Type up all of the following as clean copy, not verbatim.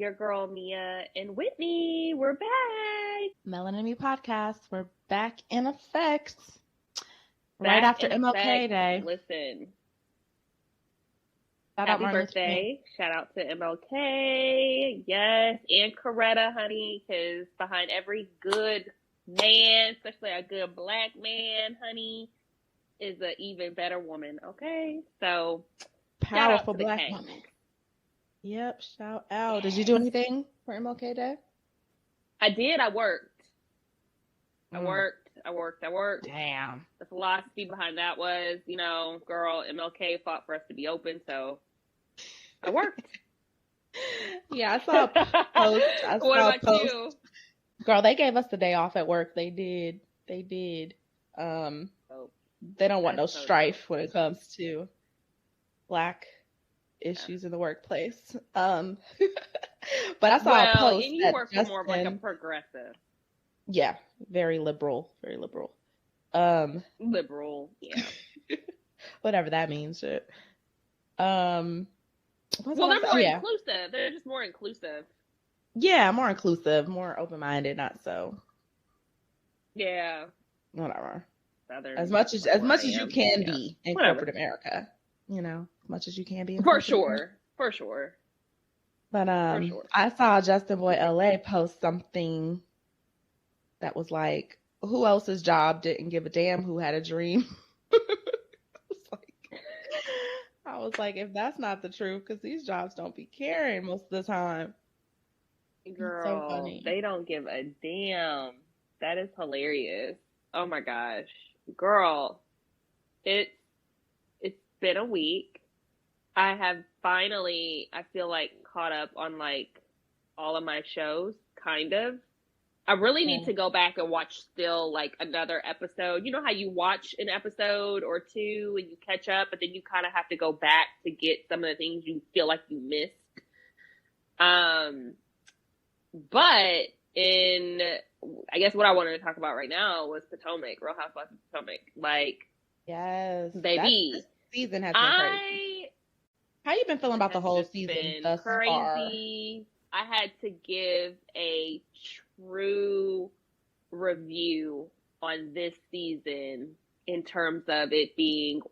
your girl Mia and Whitney. We're back. Melanin Me Podcast. We're back in effect. Back right after in MLK effect. Day. Listen. Shout out Happy Martin Luther King. birthday. Shout out to MLK. Yes. And Coretta, honey, because behind every good man, especially a good black man, honey, is an even better woman. Okay? So, Powerful shout out black woman. Yep, shout out. Yes. Did you do anything for MLK Day? I did. I worked. I worked. Damn. The philosophy behind that was, girl, MLK fought for us to be open, so I worked. Yeah, I saw a post. What about you? Girl, they gave us the day off at work. They did. They don't want no strife when it comes to black issues in the workplace. But I saw a post. And you work for more of like a progressive. Yeah, very liberal. Liberal, yeah. Whatever that means. Shit. They're more inclusive. They're just more inclusive. Yeah, more inclusive, more open-minded, not so. Yeah. Whatever. Southern, as much as you can be in corporate America. As much as you can be in For sure. But I saw Justin Boy LA post something that was like, who else's job didn't give a damn who had a dream? I was like, if that's not the truth, because these jobs don't be caring most of the time. Girl, so funny. They don't give a damn. That is hilarious. Oh my gosh. Girl, it's been a week. I have finally, I feel like, caught up on like all of my shows, kind of. I really need to go back and watch still like another episode. You know how you watch an episode or two and you catch up, but then you kind of have to go back to get some of the things you feel like you missed. But I guess what I wanted to talk about right now was Potomac, Real Housewives of Potomac. Like, yes, baby, this season has been crazy. How you been feeling about the whole season thus far? I had to give a true review on this season in terms of it being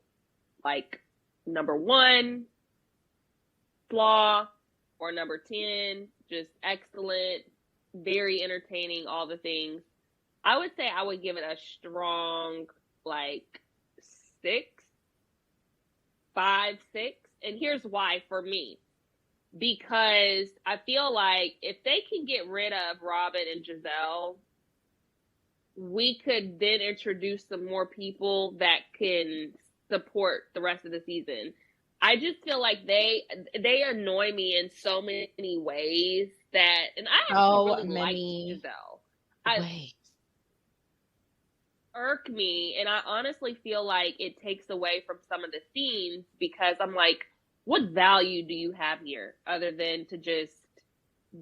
like number 1 flaw or number 10 just excellent, very entertaining, all the things. I would say I would give it a strong like 5, 6. And here's why for me. Because I feel like if they can get rid of Robin and Giselle, we could then introduce some more people that can support the rest of the season. I just feel like they annoy me in so many ways that, and I actually really like Giselle. Irk me, and I honestly feel like it takes away from some of the scenes because I'm like, what value do you have here other than to just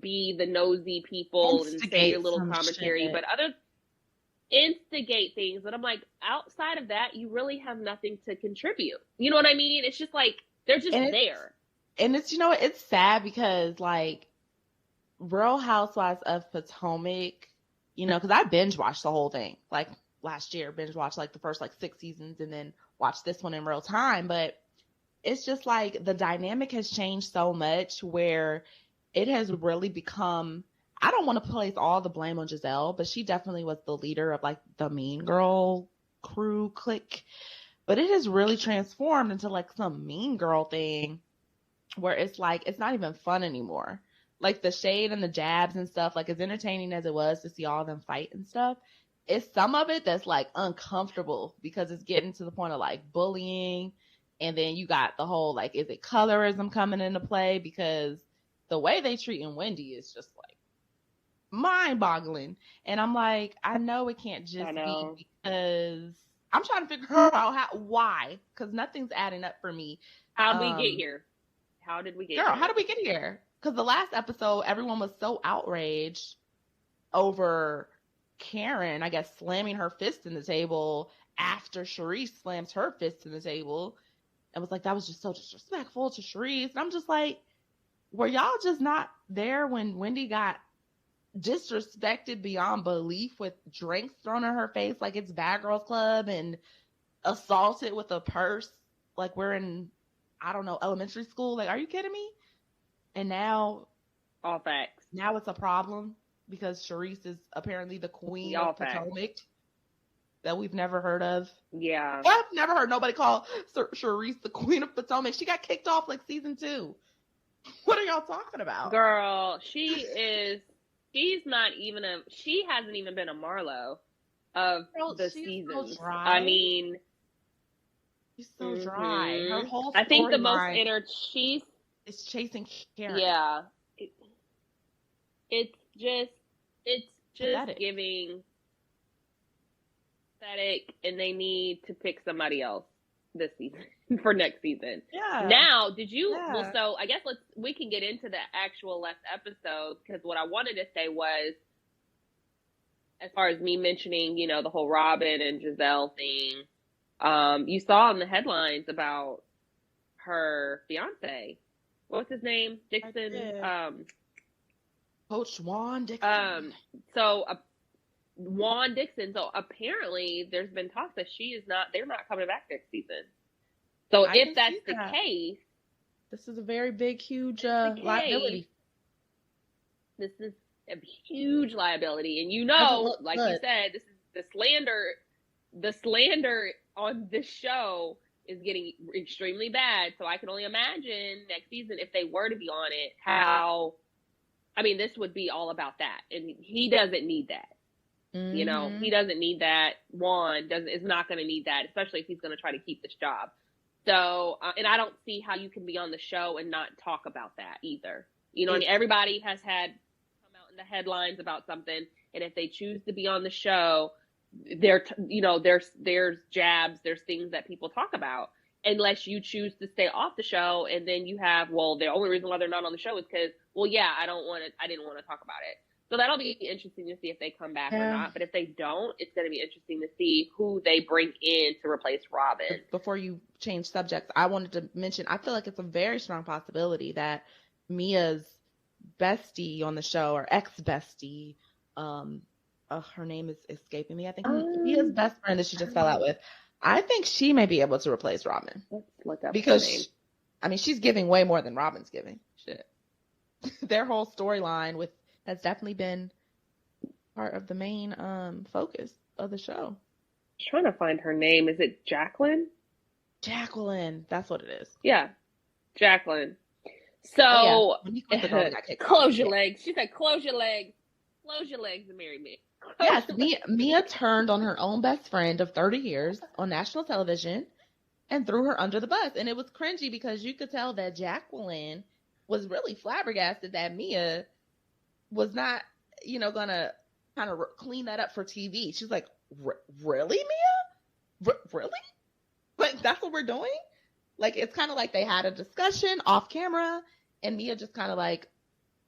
be the nosy people and say your little commentary, but instigate things. But I'm like, outside of that, you really have nothing to contribute. You know what I mean? It's just like, they're just there. And it's, it's sad because like Real Housewives of Potomac, because I binge watched the whole thing. Like last year, binge watched like the first like 6 seasons and then watched this one in real time. But it's just like the dynamic has changed so much where it has really become, I don't want to place all the blame on Giselle, but she definitely was the leader of like the mean girl crew clique. But it has really transformed into like some mean girl thing where it's like, it's not even fun anymore. Like the shade and the jabs and stuff, like as entertaining as it was to see all of them fight and stuff, it's some of it that's like uncomfortable because it's getting to the point of like bullying. And then you got the whole, like, is it colorism coming into play? Because the way they treating Wendy is just like mind-boggling. And I'm like, I know it can't just be because I'm trying to figure out why, because nothing's adding up for me. How did we get here? How did we get here? How did we get here? Because the last episode, everyone was so outraged over Karen, I guess, slamming her fist in the table after Charisse slams her fist in the table. It was like, that was just so disrespectful to Charisse. And I'm just like, were y'all just not there when Wendy got disrespected beyond belief with drinks thrown in her face like it's Bad Girls Club and assaulted with a purse like we're in, I don't know, elementary school. Like, are you kidding me? And now, all facts. Now it's a problem because Charisse is apparently the queen All of facts. Potomac that we've never heard of. Yeah. I've never heard nobody call Charisse the queen of Potomac. She got kicked off like season 2. What are y'all talking about? Girl, she's not even she hasn't even been a Marlo of the season. So dry. I mean, she's so dry. Her whole I think the most she's is chasing Karen. Yeah. It's just pathetic. Giving pathetic, and they need to pick somebody else this season for next season. Yeah. Now, did you? Yeah. Well, so I guess we can get into the actual last episode, because what I wanted to say was, as far as me mentioning, you know, the whole Robin and Giselle thing, you saw in the headlines about her fiance. What's his name? Dixon. Coach Juan Dixon. Juan Dixon. So apparently there's been talk that they're not coming back next season. So if that's the case, this is a very big, huge liability. This is a huge liability. And you know, like you said, this is the slander on this show is getting extremely bad. So I can only imagine next season, if they were to be on it, this would be all about that. And he doesn't need that. Mm-hmm. You know, he doesn't need that. Juan is not going to need that, especially if he's going to try to keep this job. So, and I don't see how you can be on the show and not talk about that either. You know, and everybody has had come out in the headlines about something. And if they choose to be on the show, there's jabs, there's things that people talk about, unless you choose to stay off the show. And then you have, the only reason why they're not on the show is because, I didn't want to talk about it. So that'll be interesting to see if they come back or not. But if they don't, it's going to be interesting to see who they bring in to replace Robin. Before you change subjects, I wanted to mention, I feel like it's a very strong possibility that Mia's bestie on the show, or ex-bestie, her name is escaping me. I think Mia's best friend that she just fell out with. I think she may be able to replace Robin. Let's look up because she's giving way more than Robin's giving. Shit. Their whole storyline has definitely been part of the main focus of the show. I'm trying to find her name. Is it Jacqueline? Jacqueline. That's what it is. Yeah. Jacqueline. So, close your legs. She said, close your legs. Close your legs and marry me. Yes, Mia turned on her own best friend of 30 years on national television and threw her under the bus. And it was cringy because you could tell that Jacqueline was really flabbergasted that Mia was not, gonna kind of clean that up for TV. She's like, really, Mia? Really? Like, that's what we're doing? Like, it's kind of like they had a discussion off camera and Mia just kind of like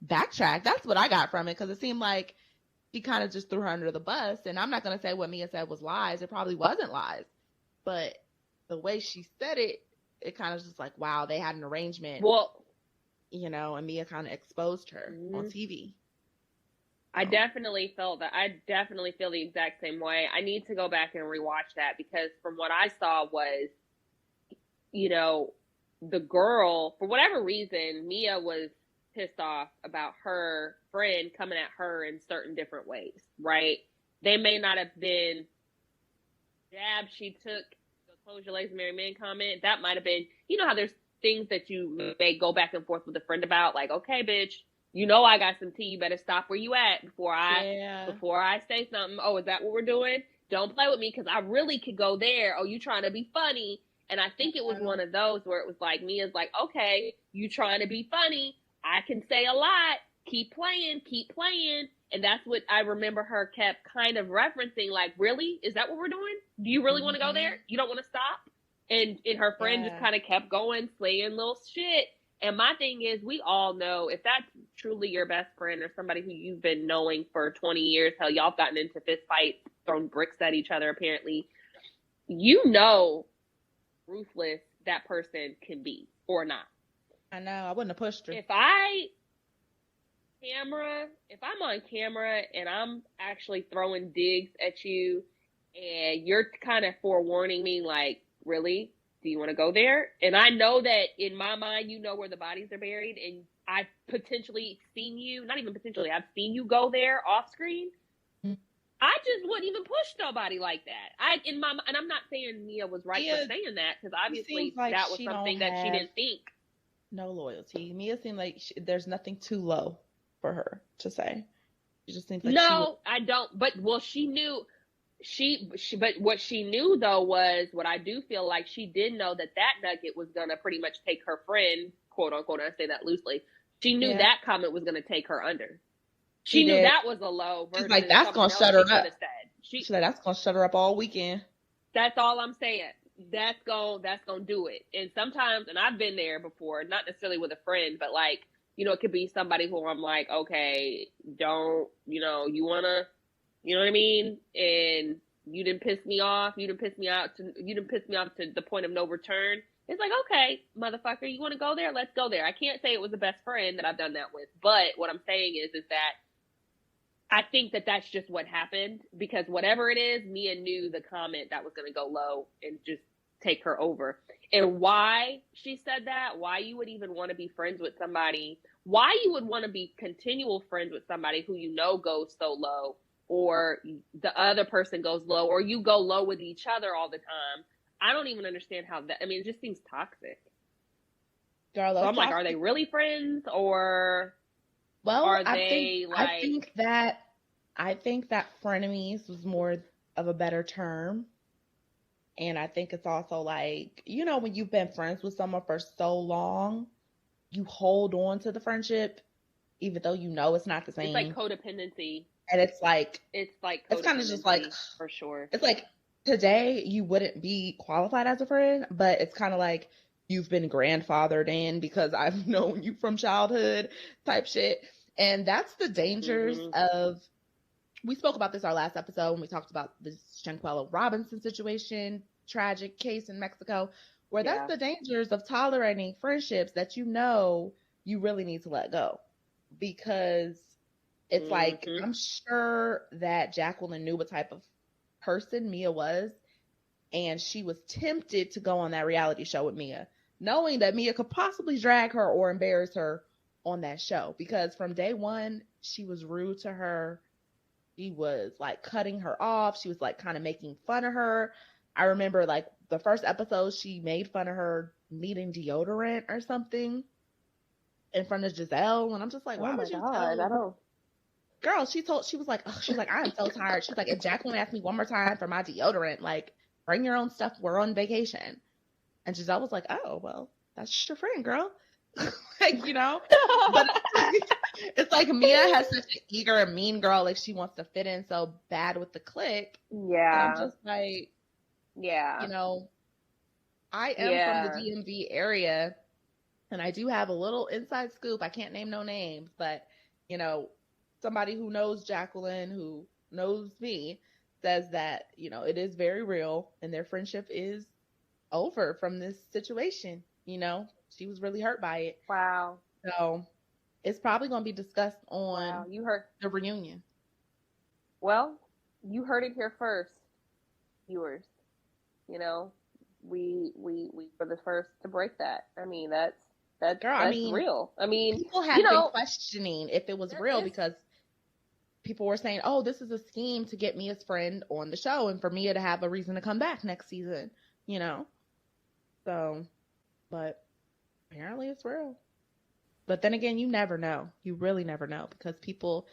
backtracked. That's what I got from it, because it seemed like he kind of just threw her under the bus. And I'm not going to say what Mia said was lies. It probably wasn't lies. But the way she said it, it kind of just like, wow, they had an arrangement. Well, and Mia kind of exposed her on TV. I definitely felt that. I definitely feel the exact same way. I need to go back and rewatch that, because from what I saw was, the girl, for whatever reason, Mia was pissed off about her friend coming at her in certain different ways, right? They may not have been jabs she took, the close your legs and marry men comment. That might have been, how there's things that you may go back and forth with a friend about, like, okay, bitch, I got some tea. You better stop where you at before I say something. Oh, is that what we're doing? Don't play with me, because I really could go there. Oh, you trying to be funny? And I think it was one of those where it was like, Mia's like, okay, you trying to be funny. I can say a lot. Keep playing. And that's what I remember her kept kind of referencing, like, really? Is that what we're doing? Do you really want to go there? You don't want to stop? And her friend just kind of kept going, slaying little shit. And my thing is, we all know, if that's truly your best friend or somebody who you've been knowing for 20 years, hell, y'all have gotten into fist fights, thrown bricks at each other, apparently, ruthless that person can be or not. I know. I wouldn't have pushed her. If I camera, if I'm on camera and I'm actually throwing digs at you and you're kind of forewarning me, like, really? Do you want to go there? And I know that in my mind, you know where the bodies are buried, and I've potentially seen you, not even potentially, I've seen you go there off screen. I just wouldn't even push nobody like that. And I'm not saying Mia was right for saying that, because obviously like that was something that she didn't think. No loyalty. Mia seemed like there's nothing too low for her to say. She just seems like I don't. But she knew. But what she knew though was, what I do feel like she did know, that nugget was gonna pretty much take her friend, quote unquote. I say that loosely. She knew that comment was gonna take her under. She knew that was a low. She's like, that's gonna shut her up. She's like, that's gonna shut her up all weekend. That's all I'm saying. That's gonna do it. And sometimes, and I've been there before, not necessarily with a friend, but like, it could be somebody who I'm like, okay, don't, you wanna, you know what I mean? And you didn't piss me off. You didn't piss me off to the point of no return. It's like, okay, motherfucker, you want to go there? Let's go there. I can't say it was the best friend that I've done that with, but what I'm saying is that I think that that's just what happened, because whatever it is, Mia knew the comment that was going to go low and just take her over. And why she said that, why you would even want to be friends with somebody, why you would want to be continual friends with somebody who goes so low, or the other person goes low, or you go low with each other all the time. I don't even understand how that, it just seems toxic. Girl, so I'm like, are they really friends, or... Well, I think that frenemies was more of a better term. And I think it's also like, when you've been friends with someone for so long, you hold on to the friendship, even though it's not the same. It's like codependency. And it's kind of just like, for sure. It's like, today you wouldn't be qualified as a friend, but it's kind of like, you've been grandfathered in because I've known you from childhood type shit. And that's the dangers of, we spoke about this our last episode when we talked about the Shanquella Robinson situation, tragic case in Mexico, where that's the dangers of tolerating friendships that you really need to let go. Because it's like, I'm sure that Jacqueline knew what type of person Mia was, and she was tempted to go on that reality show with Mia, knowing that Mia could possibly drag her or embarrass her on that show, because from day one, she was rude to her. She was like cutting her off. She was like kind of making fun of her. I remember like the first episode, she made fun of her needing deodorant or something in front of Giselle. And I'm just like, why would you tell? Girl, she was like, I am so tired. She's like, if Jacqueline asked me one more time for my deodorant, like, bring your own stuff. We're on vacation. And Giselle was like, oh, well, that's just your friend, girl. Like, but it's like Mia has such an eager and mean girl. Like, she wants to fit in so bad with the clique. Yeah. And I'm just like, yeah. I am from the DMV area, and I do have a little inside scoop. I can't name no names, but, somebody who knows Jacqueline, who knows me, says that, it is very real, and their friendship is over from this situation. She was really hurt by it. Wow. So it's probably going to be discussed on you heard the reunion. Well, you heard it here first, viewers. We were the first to break that. That's real. People have been questioning if it was real, because people were saying, oh, this is a scheme to get Mia's friend on the show and for Mia to have a reason to come back next season, So, but apparently it's real. But then again, you never know. You really never know, because people,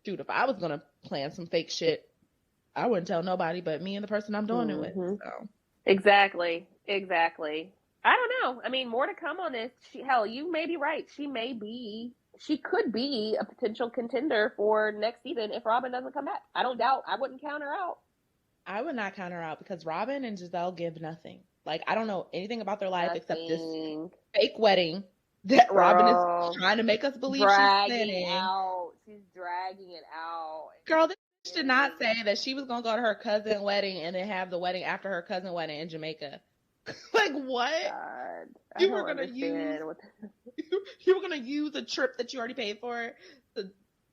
if I was going to plan some fake shit, I wouldn't tell nobody but me and the person I'm doing it with. So. Exactly. I don't know. More to come on this. You may be right. She could be a potential contender for next season if Robin doesn't come back. I don't doubt. I wouldn't count her out. I would not count her out, because Robin and Giselle give nothing. Like, I don't know anything about their life except this fake wedding that Robin is trying to make us believe she's planning. She's dragging it out. Girl, this did not say that she was going to go to her cousin's wedding and then have the wedding after her cousin's wedding in Jamaica. Like, what? God, I You were don't gonna use understand what. you were gonna use a trip that you already paid for to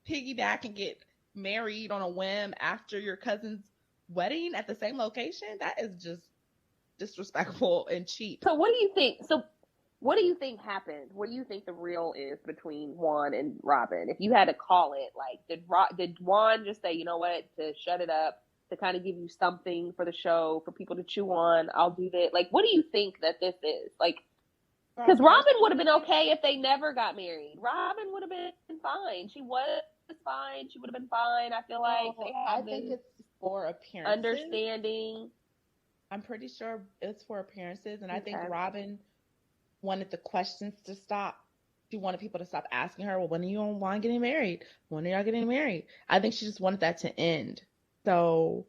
piggyback and get married on a whim after your cousin's wedding at the same location? That is just disrespectful and cheap. So what do you think? So what do you think happened? What do you think the real is between Juan and Robin? If you had to call it, like, did Juan just say, you know what, to shut it up, to kind of give you something for the show, for people to chew on? I'll do that. Like, what do you think that this is? Like, because Robin would have been okay if they never got married. Robin would have been fine. She was fine. She would have been fine. I feel like they have I think it's for appearances. understanding. I'm pretty sure it's for appearances, and I think Okay. Robin wanted the questions to stop. She wanted people to stop asking her, well, when are you and Juan getting married? When are y'all getting married? I think she just wanted that to end. So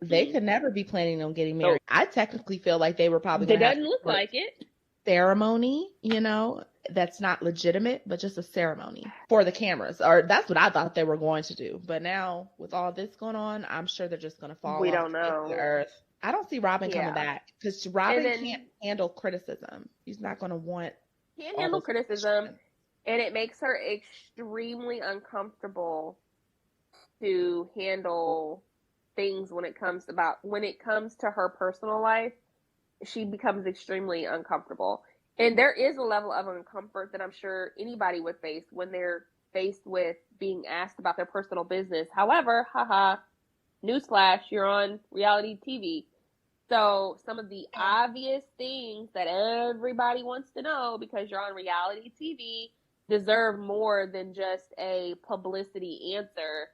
they could never be planning on getting married. I technically feel like they were probably going It to have doesn't look like it. ceremony, you know, that's not legitimate, but just a ceremony for the cameras. Or that's what I thought they were going to do. But now with all this going on, I'm sure they're just going to fall We off don't the face of know. the earth. I don't see Robin coming Yeah. back because Robin And then- can't handle criticism. She's not going to want Can't all handle those criticism, questions. and it makes her extremely uncomfortable to handle things when it comes to her personal life. She becomes extremely uncomfortable, and there is a level of uncomfort that I'm sure anybody would face when they're faced with being asked about their personal business. However, newsflash, you're on reality TV. So some of the obvious things that everybody wants to know because you're on reality TV deserve more than just a publicity answer,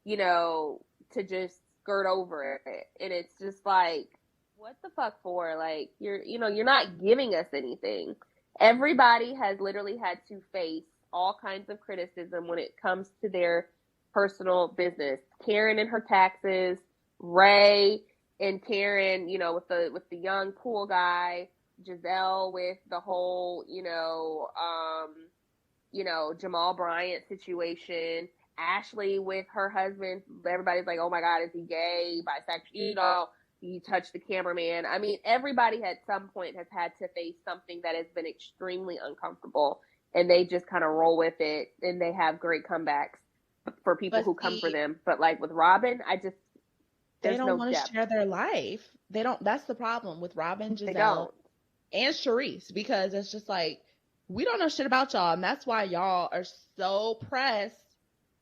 you know, to just skirt over it. And it's just like, what the fuck for? Like, you're not giving us anything. Everybody has literally had to face all kinds of criticism when it comes to their personal business. Karen and her taxes, Ray and Karen, you know, with the young pool guy, Giselle with the whole, Jamal Bryant situation, Ashley with her husband. Everybody's like, oh my God, is he gay, bisexual? You know, you touch the cameraman. I mean, everybody at some point has had to face something that has been extremely uncomfortable, and they just kind of roll with it, and they have great comebacks for people who come for them. But like with Robin, they don't want to share their life. They don't. That's the problem with Robin, Giselle, and Charisse, because it's just like, we don't know shit about y'all, and that's why y'all are so pressed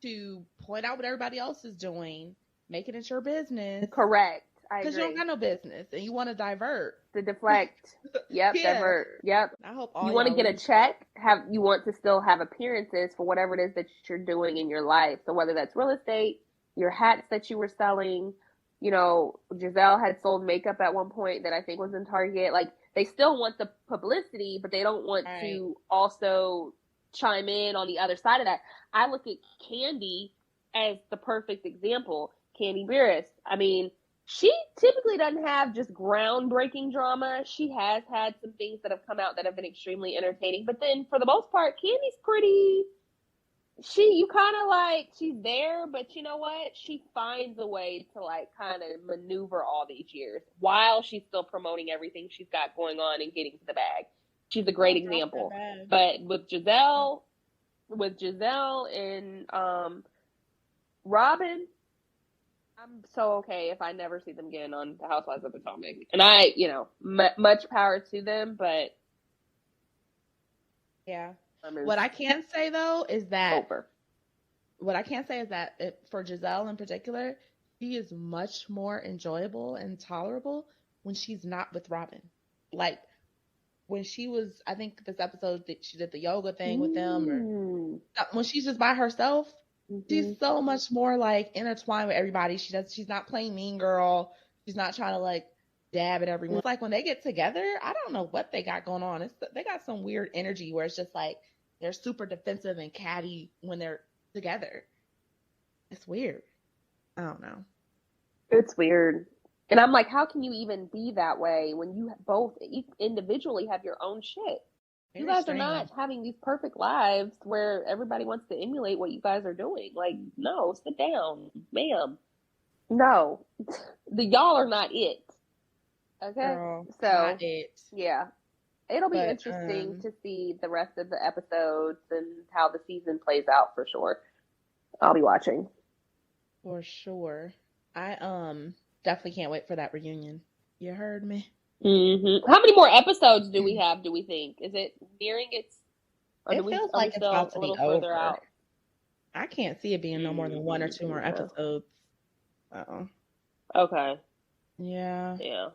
to point out what everybody else is doing, making it your business. Correct. Because you don't got no business, and you want to divert. To deflect. Yep, Yeah. divert. Yep. I hope all you want to get a check, you want to still have appearances for whatever it is that you're doing in your life. So whether that's real estate, your hats that you were selling, you know, Giselle had sold makeup at one point that I think was in Target. Like, they still want the publicity, but they don't want to also chime in on the other side of that. I look at Candy as the perfect example. Candy Beerus. I mean, she typically doesn't have just groundbreaking drama. She has had some things that have come out that have been extremely entertaining. But then, for the most part, Candy's pretty... you kind of like, she's there, but you know what? She finds a way to like kind of maneuver all these years while she's still promoting everything she's got going on and getting to the bag. She's a great example. But with Giselle and Robin, I'm so okay if I never see them again on the Housewives of Potomac. And I, much power to them, but yeah. What I can say though is that for Giselle in particular, she is much more enjoyable and tolerable when she's not with Robin. Like when she was, I think this episode that she did the yoga thing with them, or when she's just by herself, she's so much more like intertwined with everybody. She's not playing mean girl. She's not trying to like dab at everyone. It's like when they get together, I don't know what they got going on. They got some weird energy where it's just like they're super defensive and catty when they're together. It's weird. I don't know. It's weird. And I'm like, how can you even be that way when you both individually have your own shit? You guys are not having these perfect lives where everybody wants to emulate what you guys are doing. Like, no, sit down, ma'am. No, y'all are not it. Okay. Girl, So, not it. yeah. It'll be But interesting to see the rest of the episodes and how the season plays out for sure. I'll be watching. for sure. I definitely can't wait for that reunion. You heard me? How many more episodes do we have, do we think? Is it nearing its, or It feels are we like it's still about a to be little further over. out? I can't see it being no more than one or two more Yeah. episodes. Oh. Okay. Yeah. Yeah.